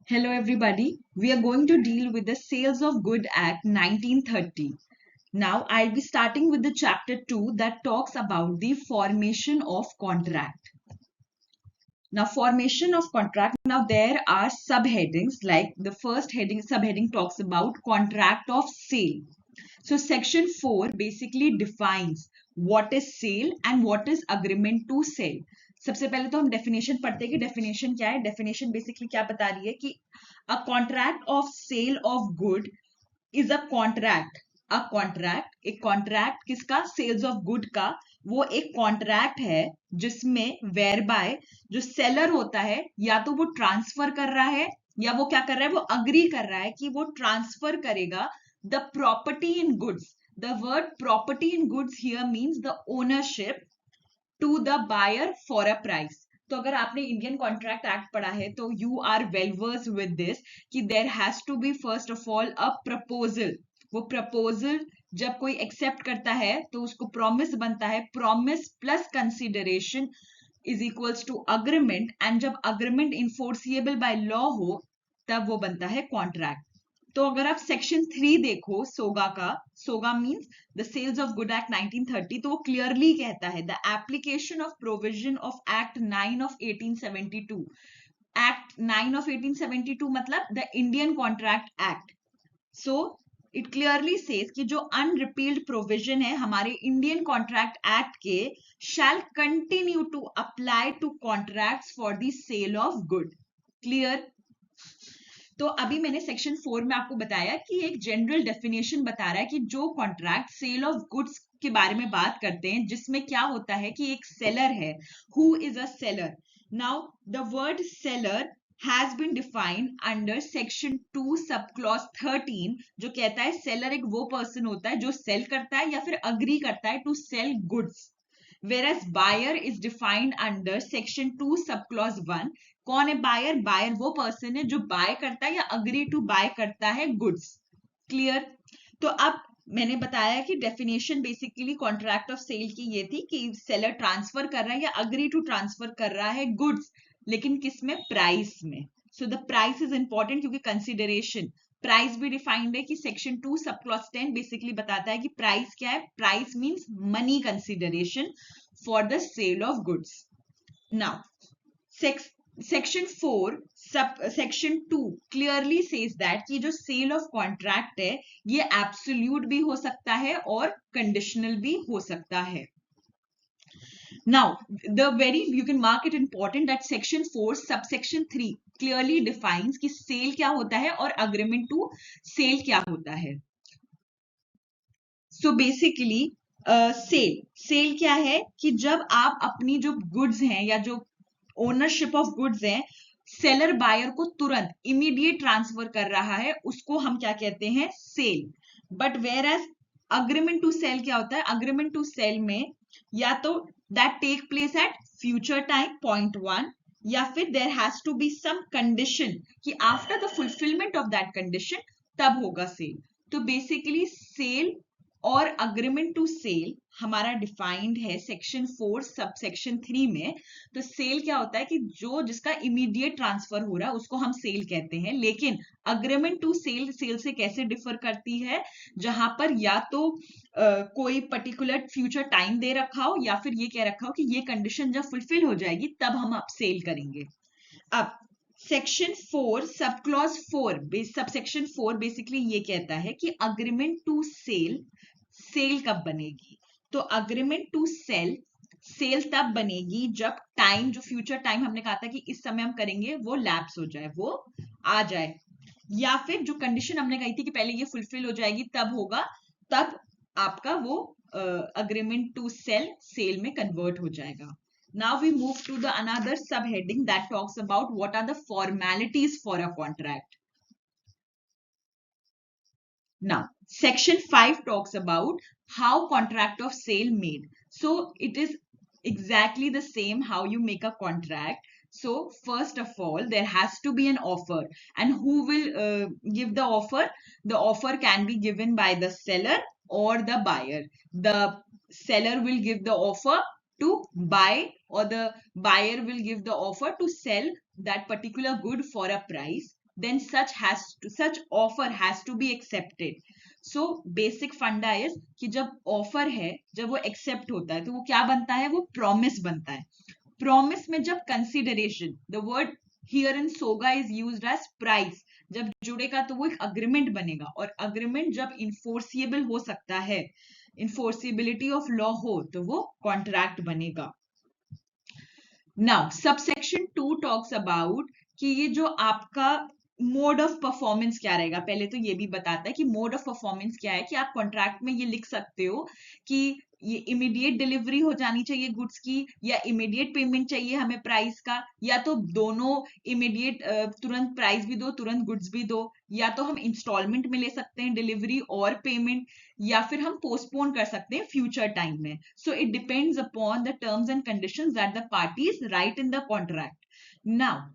Hello everybody. We are going to deal with the Sales of Good Act 1930. Now I'll be starting with the chapter 2 that talks about the formation of contract. Now formation of contract, now there are subheadings, like the first subheading talks about contract of sale. So section 4 basically defines what is sale and what is agreement to sell. सबसे पहले तो हम definition पढ़ते हैं कि definition क्या है. Definition basically क्या बता रही है कि a contract of sale of good is a contract. एक कॉन्ट्रैक्ट किसका? सेल्स ऑफ गुड का. वो एक कॉन्ट्रैक्ट है जिसमें वेयर बाय जो सेलर होता है या तो वो ट्रांसफर कर रहा है या वो क्या कर रहा है, वो अग्री कर रहा है कि वो ट्रांसफर करेगा the property in goods. The word property in goods here means the ownership to the buyer for a price. तो अगर आपने इंडियन कॉन्ट्रैक्ट एक्ट पढ़ा है तो you are well versed with this कि there has to be first of all a proposal. वो proposal जब कोई एक्सेप्ट करता है तो उसको प्रॉमिस बनता है. Promise plus consideration is equals to agreement, and जब अग्रीमेंट इन्फोर्सिएबल बाय लॉ हो तब वो बनता है कॉन्ट्रैक्ट. तो अगर आप सेक्शन 3 देखो सोगा का, SOGA means the sales of good act 1930, तो वो क्लियरली कहता है the application of provision of act 9 of 1872. Act 9 of 1872 मतलब the Indian contract act. So it clearly says कि जो अनरिपील्ड प्रोविजन है हमारे इंडियन कॉन्ट्रैक्ट एक्ट के shall continue to apply to contracts for the sale of good. Clear? तो अभी मैंने section 4 में आपको बताया कि एक जनरल डेफिनेशन बता रहा है कि जो कॉन्ट्रैक्ट सेल ऑफ गुड्स के बारे में बात करते हैं जिसमें क्या होता है कि एक सेलर है. Who is a seller? Now the word seller has been defined under section 2 subclause 13, जो कहता है सेलर एक वो पर्सन होता है जो सेल करता है या फिर अग्री करता है to sell goods. whereas buyer is defined under section 2 subclause 1. कौन है बायर? बायर वो पर्सन है जो बाय करता है या अग्री टू बाय करता है गुड्स. क्लियर? तो अब मैंने बताया कि definition basically contract of sale की ये थी कि सेलर ट्रांसफर कर रहा है या अग्री टू ट्रांसफर कर रहा है गुड्स, लेकिन किसमें? प्राइस में. So the price is important क्योंकि कंसिडरेशन. प्राइस भी डिफाइंड है कि सेक्शन 2 सब क्लॉज 10 बेसिकली बताता है कि प्राइस क्या है. Price means money consideration for the sale of goods. Now section 4 section 2 clearly says that कि जो सेल ऑफ कॉन्ट्रैक्ट है ये एब्सोल्यूट भी हो सकता है और कंडीशनल भी हो सकता है. Now, you can mark it important that section 4 subsection 3 clearly defines कि सेल क्या होता है और अग्रीमेंट टू सेल क्या होता है. सो बेसिकली सेल क्या है कि जब आप अपनी जो गुड्स हैं या जो ओनरशिप ऑफ गुड्स हैं सेलर बायर को तुरंत इमीडिएट ट्रांसफर कर रहा है, उसको हम क्या कहते हैं? Sale. But whereas agreement to sale क्या होता है? अग्रीमेंट टू सेल में या तो that take place at future time, point 1, या फिर there has to be some condition कि after the fulfilment of that condition तब होगा सेल. तो बेसिकली सेल और अग्रीमेंट टू सेल हमारा डिफाइंड है सेक्शन 4 सब सेक्शन 3 में. तो सेल क्या होता है कि जो जिसका इमीडिएट ट्रांसफर हो रहा है उसको हम सेल कहते हैं. लेकिन अग्रीमेंट टू सेल सेल से कैसे डिफर करती है? जहां पर या तो कोई पर्टिकुलर फ्यूचर टाइम दे रखा हो या फिर ये कह रखा हो कि ये कंडीशन जब फुलफिल हो जाएगी तब हम अब सेल करेंगे. अब section 4 sub clause 4 sub section 4 basically ये कहता है कि अग्रीमेंट टू सेल सेल कब बनेगी? तो अग्रीमेंट टू सेल सेल तब बनेगी जब टाइम, जो फ्यूचर टाइम हमने कहा था कि इस समय हम करेंगे, वो लैप्स हो जाए, वो आ जाए, या फिर जो कंडीशन हमने कही थी कि पहले ये फुलफिल हो जाएगी तब होगा, तब आपका वो अग्रीमेंट टू सेल सेल में कन्वर्ट हो जाएगा. Now we move to the another subheading that talks about what are the formalities for a contract. Now, section 5 talks about how contract of sale made. So it is exactly the same how you make a contract. So first of all, there has to be an offer. And who will give the offer? The offer can be given by the seller or the buyer. The seller will give the offer to buy, or the buyer will give the offer to sell that particular good for a price. then such offer has to be accepted. So basic फंडा is कि जब offer है, जब वो accept होता है तो वो क्या बनता है, वो प्रॉमिस बनता है. प्रॉमिस में जब consideration, the word here in SOGA is used as price, जब जुड़ेगा तो वो एक अग्रीमेंट बनेगा, और अग्रीमेंट जब इन्फोर्सिएबल हो सकता है, इन्फोर्सिबिलिटी ऑफ लॉ हो, तो वो कॉन्ट्रैक्ट बनेगा. नाउ सबसेक्शन 2 टॉक्स अबाउट कि ये जो आपका मोड ऑफ परफॉर्मेंस क्या रहेगा. पहले तो ये भी बताता है कि मोड ऑफ परफॉर्मेंस क्या है, कि आप कॉन्ट्रैक्ट में ये लिख सकते हो कि ये इमीडिएट डिलीवरी हो जानी चाहिए गुड्स की, या इमीडिएट पेमेंट चाहिए हमें प्राइस का, या तो दोनों इमीडिएट, तुरंत प्राइस भी दो तुरंत गुड्स भी दो, या तो हम इंस्टॉलमेंट में ले सकते हैं डिलीवरी और पेमेंट, या फिर हम पोस्टपोन कर सकते हैं फ्यूचर टाइम में. So it depends upon the terms and conditions that the parties right in the contract. Now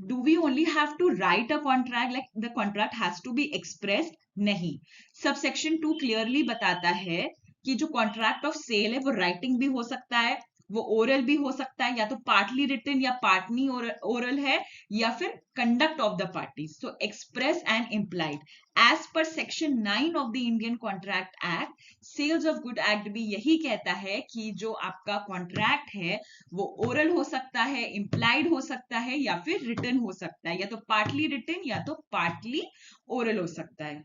do we only have to write a contract, like the contract has to be expressed? नहीं. Subsection 2 clearly बताता है कि जो contract of cell है वो writing भी हो सकता है, वो ओरल भी हो सकता है, या तो पार्टली रिटन या पार्टली ओरल है, या फिर conduct of the parties. So express and implied. As per section 9 of the Indian contract act, sales of good act भी यही कहता है कि जो आपका कॉन्ट्रैक्ट है वो ओरल हो सकता है, इम्प्लाइड हो सकता है, या फिर रिटन हो सकता है, या तो पार्टली रिटन या तो पार्टली ओरल हो सकता है.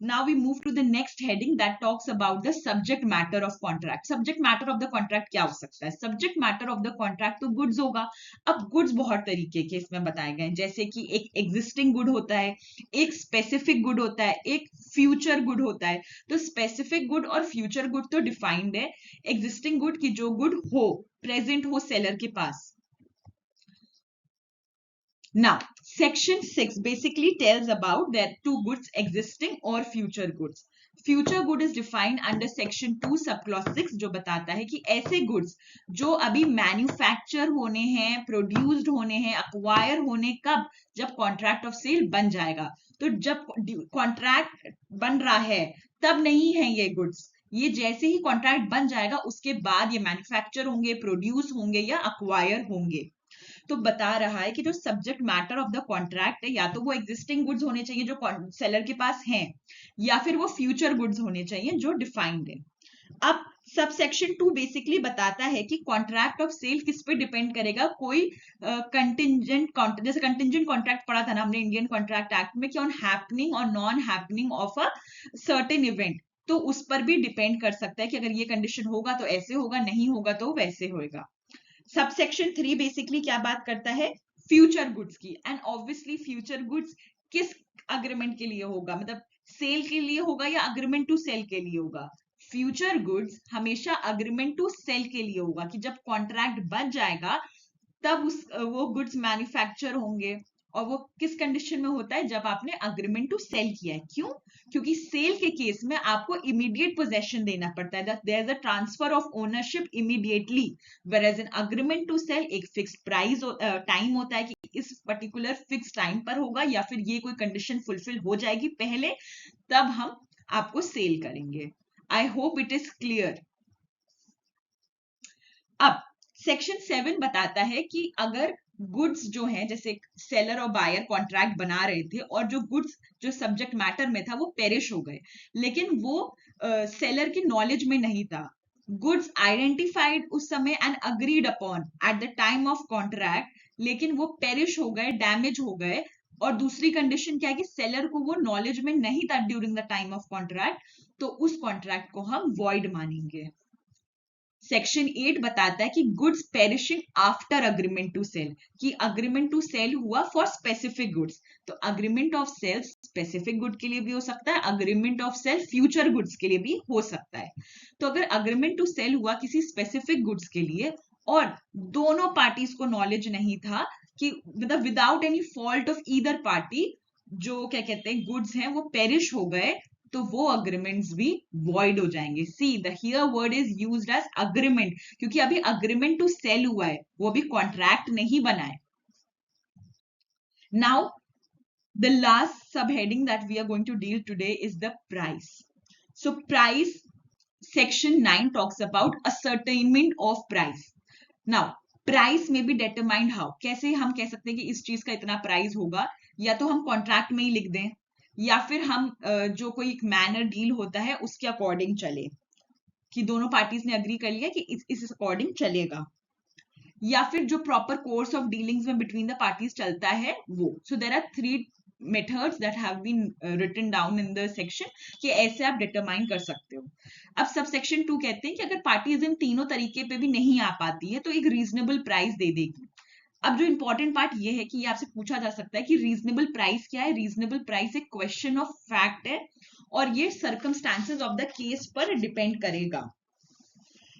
Now we move to the next heading that talks about the subject matter of contract. Subject matter of the contract क्या हो सकता है? Subject matter of the contract तो goods होगा. अब goods बहुत तरीके के इसमें बताए गए हैं, जैसे कि एक existing good होता है, एक specific good होता है, एक future good होता है. तो specific good और future good तो defined है. Existing good की जो good हो, present हो seller के पास. Now, section 6 basically tells about there are two goods, existing or future goods. Future good is defined under section 2 subclause 6, जो बताता है कि ऐसे goods जो अभी मैन्युफैक्चर होने हैं, प्रोड्यूस्ड होने हैं, अक्वायर होने, कब, जब कॉन्ट्रैक्ट ऑफ सेल बन जाएगा. तो जब कॉन्ट्रैक्ट बन रहा है तब नहीं है ये गुड्स, ये जैसे ही कॉन्ट्रैक्ट बन जाएगा उसके बाद ये मैन्युफैक्चर होंगे, प्रोड्यूस होंगे या अक्वायर होंगे. तो बता रहा है कि जो subject matter of the contract है, या तो वो एग्जिस्टिंग गुड्स होने चाहिए जो सेलर के पास हैं, या फिर वो फ्यूचर गुड्स होने चाहिए जो डिफाइंड है. अब सबसेक्शन 2 बेसिकली बताता है कि कॉन्ट्रैक्ट ऑफ सेल किस पे डिपेंड करेगा. कोई कंटिंजेंट जैसे कंटिंजेंट कॉन्ट्रैक्ट पढ़ा था ना हमने इंडियन कॉन्ट्रैक्ट एक्ट में, कि ऑन हैपनिंग और non happening of a certain event, तो उस पर भी डिपेंड कर सकता है कि अगर ये कंडीशन होगा तो ऐसे होगा, नहीं होगा तो वैसे होगा. सबसेक्शन 3 बेसिकली क्या बात करता है, फ्यूचर गुड्स की. एंड ऑब्वियसली फ्यूचर गुड्स किस अग्रीमेंट के लिए होगा, मतलब सेल के लिए होगा या अग्रीमेंट टू सेल के लिए होगा. फ्यूचर गुड्स हमेशा अग्रीमेंट टू सेल के लिए होगा, कि जब कॉन्ट्रैक्ट बन जाएगा तब वो गुड्स मैन्युफैक्चर होंगे, और वो किस कंडीशन में होता है, जब आपने अग्रीमेंट टू सेल किया है. क्यों? क्योंकि सेल के केस में आपको इमीडिएट पोजेशन देना पड़ता है, there is a transfer of ownership immediately, whereas in agreement to sell एक फिक्स्ड प्राइस टाइम होता है कि इस पर्टिकुलर फिक्स टाइम पर होगा, या फिर ये कोई कंडीशन फुलफिल हो जाएगी पहले, तब हम आपको सेल करेंगे. I hope it is clear. अब सेक्शन 7 बताता है कि अगर गुड्स जो हैं, जैसे सेलर और बायर कॉन्ट्रैक्ट बना रहे थे और जो गुड्स जो सब्जेक्ट मैटर में था वो पेरिश हो गए, लेकिन वो सेलर की नॉलेज में नहीं था. गुड्स आइडेंटिफाइड उस समय and agreed upon at the time of contract, लेकिन वो पेरिश हो गए, डैमेज हो गए. और दूसरी कंडीशन क्या है कि सेलर को वो नॉलेज में नहीं था during the time of contract, तो उस कॉन्ट्रैक्ट को हम वॉइड मानेंगे. सेक्शन 8 बताता है कि goods perishing after agreement to sell, कि अग्रीमेंट टू सेल हुआ फॉर स्पेसिफिक गुड्स. तो agreement of sale specific good के लिए भी हो सकता है, agreement of sale future goods के लिए भी हो सकता है. तो अगर अग्रीमेंट टू सेल हुआ किसी स्पेसिफिक गुड्स के लिए और दोनों पार्टीज को नॉलेज नहीं था, कि मतलब without any fault of either party जो क्या कहते हैं गुड्स हैं वो पेरिश हो गए, तो वो अग्रीमेंट्स भी वॉइड हो जाएंगे. See the here word is used as agreement, क्योंकि अभी अग्रीमेंट टू सेल हुआ है, वो भी कॉन्ट्रैक्ट नहीं बना है. Now the last sub heading that we are going to deal today is the price. So price, section 9 talks about ascertainment of price. Now price में बी डिटरमाइंड हाउ, कैसे हम कह सकते हैं कि इस चीज का इतना प्राइस होगा, या तो हम कॉन्ट्रैक्ट में ही लिख दें, या फिर हम जो कोई एक मैनर डील होता है उसके अकॉर्डिंग चले, कि दोनों पार्टीज ने अग्री कर लिया कि इस अकॉर्डिंग चलेगा, या फिर जो प्रॉपर कोर्स ऑफ डीलिंग्स में बिटवीन द पार्टीज चलता है वो. So there are 3 methods that have been written down in the section, कि ऐसे आप डिटरमाइन कर सकते हो. अब सब सेक्शन 2 कहते हैं कि अगर पार्टीज इन तीनों तरीके पे भी नहीं आ पाती है तो एक रीजनेबल प्राइस दे देगी. अब जो इंपॉर्टेंट पार्ट ये है कि ये आपसे पूछा जा सकता है कि रीजनेबल प्राइस क्या है. रीजनेबल प्राइस एक क्वेश्चन ऑफ फैक्ट है और ये सर्कमस्टांसेस ऑफ द केस पर डिपेंड करेगा.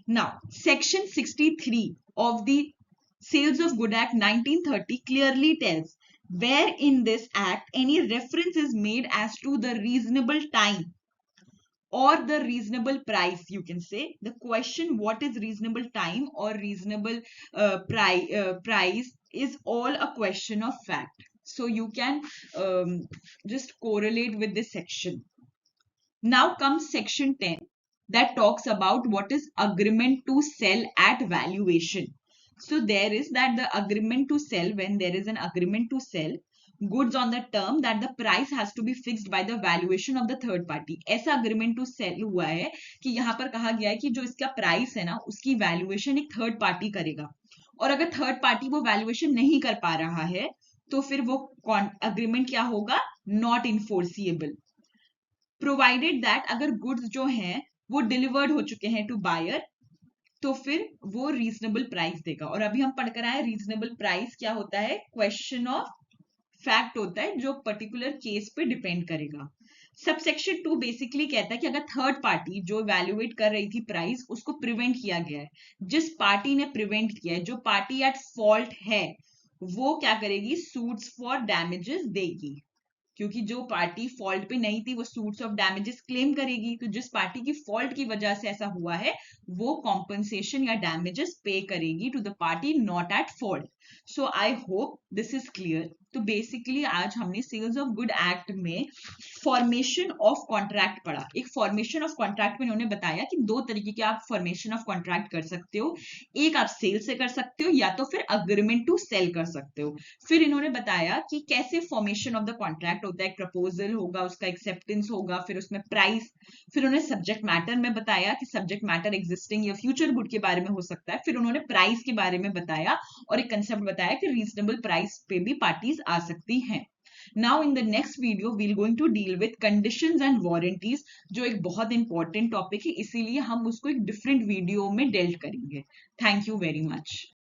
Now, Section 63 of the Sales of Good Act 1930 clearly tells where in this act any reference is made as to the reasonable time or the reasonable price. You can say the question what is reasonable time or reasonable price is all a question of fact. So you can just correlate with this section. Now comes Section 10 that talks about what is agreement to sell at valuation. So there is that the agreement to sell, when there is an agreement to sell goods on the term that the price has to be fixed by the valuation of the third party. ऐसा agreement to sell हुआ है कि यहाँ पर कहा गया है कि जो इसका प्राइस है ना उसकी वैल्यूएशन एक थर्ड पार्टी करेगा, और अगर थर्ड पार्टी वो वैल्यूएशन नहीं कर पा रहा है तो फिर वो अग्रीमेंट क्या होगा, नॉट इनफोर्सिएबल, प्रोवाइडेड दैट अगर गुड्स जो हैं वो डिलीवर्ड हो चुके हैं टू बायर तो फिर वो रीजनेबल प्राइस देगा. और अभी हम पढ़कर आए रीजनेबल प्राइस क्या होता है, क्वेश्चन ऑफ फैक्ट होता है जो पर्टिकुलर केस पे डिपेंड करेगा. सबसेक्शन 2 बेसिकली कहता है कि अगर थर्ड पार्टी जो वैल्यूएट कर रही थी प्राइस उसको प्रिवेंट किया गया है, जिस पार्टी ने प्रिवेंट किया है, जो पार्टी एट फॉल्ट है वो क्या करेगी, सूट्स फॉर डैमेजेस देगी, क्योंकि जो पार्टी फॉल्ट पे नहीं थी वो सूट्स ऑफ डैमेजेस क्लेम करेगी. तो जिस पार्टी की फॉल्ट की वजह से ऐसा हुआ है वो कॉम्पनसेशन या डैमेजेस पे करेगी to the party not at fault. So I hope this is clear. तो बेसिकली आज हमने सेल्स ऑफ गुड एक्ट में फॉर्मेशन ऑफ कॉन्ट्रैक्ट पढ़ा. एक फॉर्मेशन ऑफ कॉन्ट्रैक्ट में इन्होंने बताया कि दो तरीके के आप फॉर्मेशन ऑफ कॉन्ट्रैक्ट कर सकते हो, एक आप सेल से कर सकते हो या तो फिर अग्रीमेंट टू सेल कर सकते हो. फिर इन्होंने बताया कि कैसे फॉर्मेशन ऑफ द कॉन्ट्रैक्ट होता है, एक प्रपोजल होगा, उसका एक्सेप्टेंस होगा, फिर उसमें प्राइस, फिर उन्होंने सब्जेक्ट मैटर में बताया कि सब्जेक्ट मैटर एग्जिस्टिंग या फ्यूचर गुड के बारे में हो सकता है, फिर उन्होंने प्राइस के बारे में बताया और एक कंसेप्ट बताया कि रीजनेबल प्राइस पे भी पार्टीज आ सकती हैं. Now in the next video we'll going to deal with conditions and warranties, जो एक बहुत इंपॉर्टेंट टॉपिक है, इसीलिए हम उसको एक डिफरेंट वीडियो में डेल्ट करेंगे. Thank you very much.